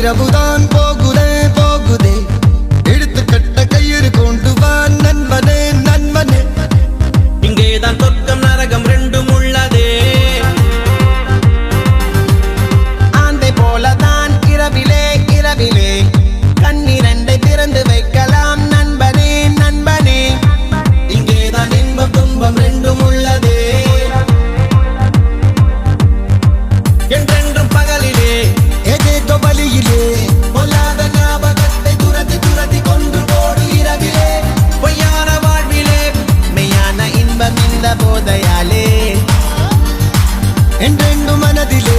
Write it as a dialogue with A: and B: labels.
A: இரவுதான் போகுதே போகுதே எடுத்துக்கட்ட கயிறு கொண்டு வா நண்பனே நண்பனே
B: இங்கேதான் சொர்க்கம் நரகம் ரெண்டும் உள்ளதே
A: ஆந்தை போலதான் இரவிலே இரவிலே கண்ணிரண்டை திறந்து வைக்கலாம் நண்பனே நண்பனே
B: இங்கேதான் இன்பம் துன்பம் ரெண்டும் உள்ளதே என்றென்றும் பகலிலே
A: ஏதேதோ வழியிலே
B: பொல்லாத ஞாபகத்தை துரத்தி துரத்தி கொண்டு போடு இரவிலே பொய்யான வாழ்விலே
A: மெய்யான இன்பம் இந்த போதையாலே என்றென்று மனதிலே